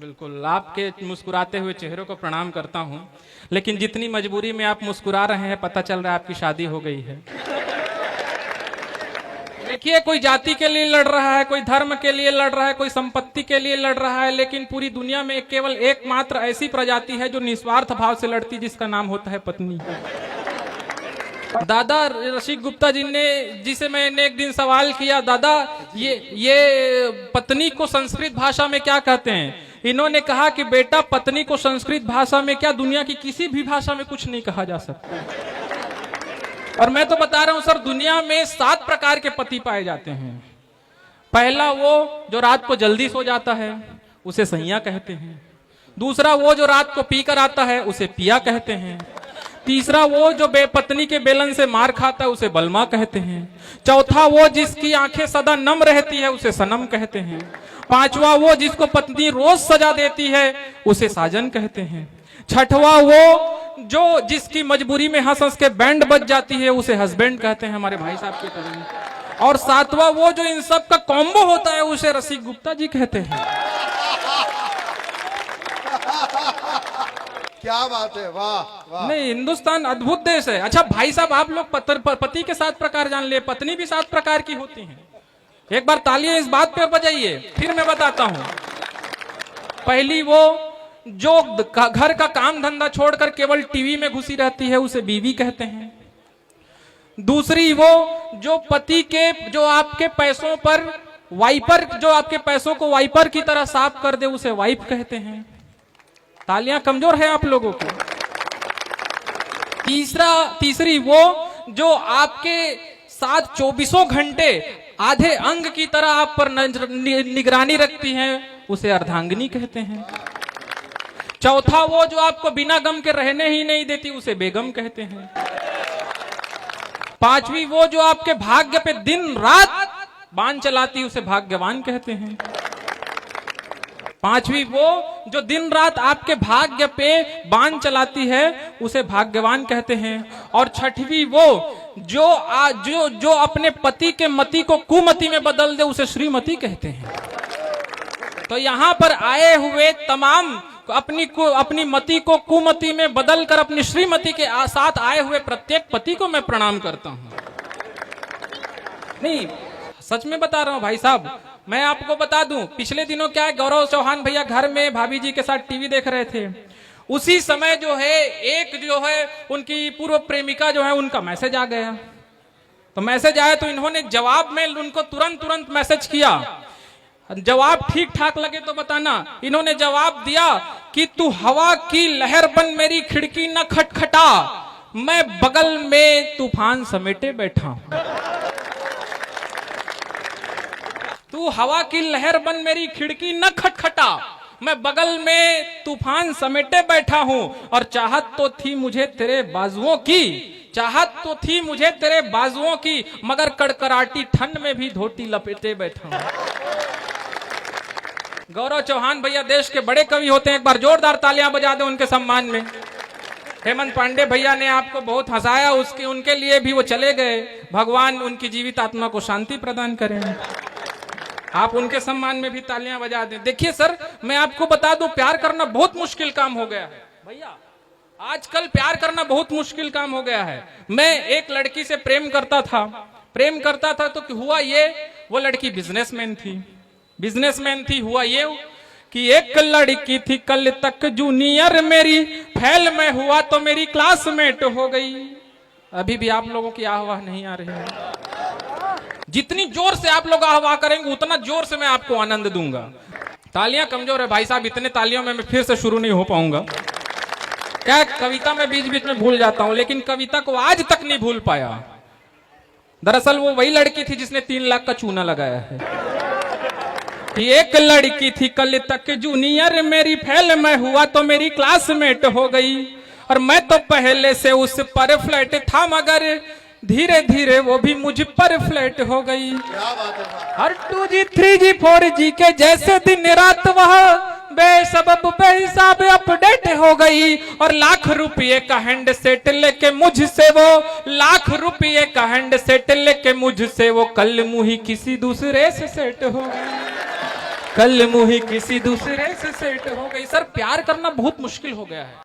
बिल्कुल, आपके मुस्कुराते हुए चेहरे को प्रणाम करता हूं, लेकिन जितनी मजबूरी में आप मुस्कुरा रहे हैं पता चल रहा है आपकी शादी हो गई है। देखिए, कोई जाति के लिए लड़ रहा है, कोई धर्म के लिए लड़ रहा है, कोई संपत्ति के लिए लड़ रहा है, लेकिन पूरी दुनिया में केवल एकमात्र ऐसी प्रजाति है जो निस्वार्थ भाव से लड़ती, जिसका नाम होता है पत्नी। दादा रसिक गुप्ता जी ने, जिसे मैंने एक दिन सवाल किया, दादा ये पत्नी को संस्कृत भाषा में क्या कहते हैं? इन्होंने कहा कि बेटा, पत्नी को संस्कृत भाषा में क्या, दुनिया की किसी भी भाषा में कुछ नहीं कहा जा सकता। और मैं तो बता रहा हूं सर, दुनिया में 7 प्रकार के पति पाए जाते हैं। पहला वो जो रात को जल्दी सो जाता है, उसे सैया कहते हैं। दूसरा वो जो रात को पी कर आता है, उसे पिया कहते हैं। तीसरा वो जो बेपत्नी के बेलन से मार खाता है, उसे बलमा कहते हैं। चौथा वो जिसकी आंखें सदा नम रहती है, उसे सनम कहते हैं। पांचवा वो जिसको पत्नी रोज सजा देती है, उसे साजन कहते हैं। छठवा वो जो जिसकी मजबूरी में हंस हंस के बैंड बज जाती है, उसे हस्बैंड कहते हैं, हमारे भाई साहब की तरह। और सातवां वो जो इन सब का कॉम्बो होता है, उसे रसिक गुप्ता जी कहते हैं। क्या बात है, वाह वाह। नहीं, हिंदुस्तान अद्भुत देश है। अच्छा भाई साहब, आप लोग पति के 7 प्रकार जान लिए, पत्नी भी 7 प्रकार की होती है। एक बार तालियां इस बात पे बजाइए, फिर मैं बताता हूं। पहली वो जो घर का काम धंधा छोड़कर केवल टीवी में घुसी रहती है, उसे बीवी कहते हैं। दूसरी वो जो पति के, जो आपके पैसों पर वाइपर, जो आपके पैसों को वाइपर की तरह साफ कर दे, उसे वाइफ कहते हैं। तालियां कमजोर है आप लोगों की। तीसरी वो जो आपके साथ 24 घंटे आधे अंग की तरह आप पर निगरानी रखती है, उसे अर्धांगिनी कहते हैं। चौथा वो जो आपको बिना गम के रहने ही नहीं देती, उसे बेगम कहते हैं। पांचवी वो जो आपके भाग्य पे दिन रात बाण चलाती, उसे भाग्यवान कहते हैं। पांचवी वो जो दिन रात आपके भाग्य पे बाण चलाती है, उसे भाग्यवान कहते हैं। और छठवीं वो जो अपने पति के मति को कुमति में बदल दे, उसे श्रीमती कहते हैं। तो यहाँ पर आए हुए तमाम अपनी मति को कुमति में बदलकर अपनी श्रीमती के साथ आए हुए प्रत्येक पति को मैं प्रणाम करता हूं। नहीं, सच में बता रहा हूं भाई साहब। मैं आपको बता दूं, पिछले दिनों क्या है, गौरव चौहान भैया घर में भाभी जी के साथ टीवी देख रहे थे। उसी समय जो है एक जो है उनकी पूर्व प्रेमिका जो है, उनका मैसेज आ गया। तो मैसेज आया तो इन्होंने जवाब में उनको तुरंत मैसेज किया। जवाब ठीक ठाक लगे तो बताना। इन्होंने जवाब दिया कि तू हवा की लहर बन मेरी खिड़की न खटखटा, मैं बगल में तूफान समेटे बैठा हूं। तू हवा की लहर बन मेरी खिड़की न खटखटा, मैं बगल में तूफान समेटे बैठा हूं। और चाहत तो थी मुझे तेरे बाजुओं की, चाहत तो थी मुझे तेरे बाजुओं की, मगर कड़कड़ाटी ठंड में भी धोती लपेटे बैठा हूं। गौरव चौहान भैया देश के बड़े कवि होते हैं, एक बार जोरदार तालियां बजा दें उनके सम्मान में। हेमंत पांडे भैया ने आपको बहुत हंसाया, उनके लिए भी वो चले गए। भगवान उनकी जीवित आत्मा को शांति प्रदान करें। आप उनके सम्मान में भी तालियां बजा दें। देखिए सर, मैं आपको बता दूं, प्यार करना बहुत मुश्किल काम हो गया है भैया। आजकल प्यार करना बहुत मुश्किल काम हो गया है। मैं एक लड़की से प्रेम करता था तो हुआ ये, वो लड़की बिजनेसमैन थी। हुआ ये कि एक लड़की थी कल तक जूनियर मेरी, फेल में हुआ तो मेरी क्लासमेट हो गई। अभी भी आप लोगों की आवाह नहीं आ रही है। जितनी जोर से आप लोग आह्वाह करेंगे, उतना जोर से मैं आपको आनंद दूंगा। तालियां कमजोर है भाई साहब, इतने तालियों में मैं फिर से शुरू नहीं हो पाऊंगा। क्या कविता में बीच में भूल जाता हूं, लेकिन कविता को आज तक नहीं भूल पाया। दरअसल वो वही लड़की थी जिसने 3 लाख का चूना लगाया है। एक लड़की थी कल तक जूनियर मेरी, फेल में हुआ तो मेरी क्लासमेट हो गई। और मैं तो पहले से उस पर फ्लैट था, मगर धीरे धीरे वो भी मुझ पर फ्लैट हो गई। हर 2G 3G 4G के जैसे दिन रात वह बेसबब बेहिसाब अपडेट हो गई। और लाख रुपये का हैंड सेट लेके मुझसे वो कल मुही किसी दूसरे से सेट हो गई। कल मुही किसी दूसरे से सेट हो गई। सर प्यार करना बहुत मुश्किल हो गया है।